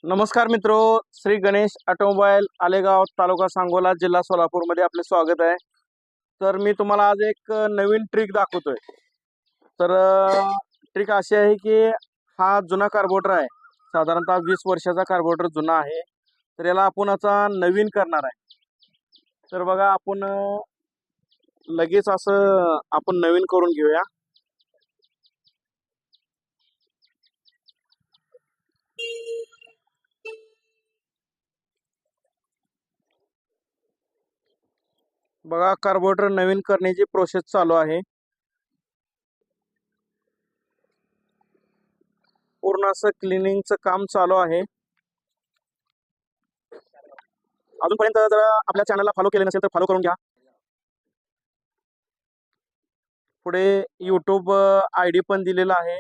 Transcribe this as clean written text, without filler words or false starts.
नमस्कार मित्रो, श्री गणेश ऑटोमोबाईल आलेगाव तालुका सांगोला जिल्हा सोलापूरमध्ये आपले स्वागत आहे। तर मी तुम्हाला आज एक नवीन ट्रिक दाखवतोय। तर ट्रिक अशी आहे की हा जुना कार्बोरेटर आहे, साधारणतः 20 वर्षाचा कार्बोरेटर जुना आहे। तर याला आपण आता नवीन करणार आहे। तर बघा आपण लगेच असं आपण नवीन करून घेऊया। बघा कार्बोरेटर नवीन करण्याची प्रोसेस चालू आहे। पूर्ण असं क्लिनिंगचं काम चालू आहे। अजूनपर्यंत जर आपल्या चॅनलला फॉलो केले नसेल तर फॉलो करून घ्या। पुढे यूट्यूब आयडी पण दिलेला आहे।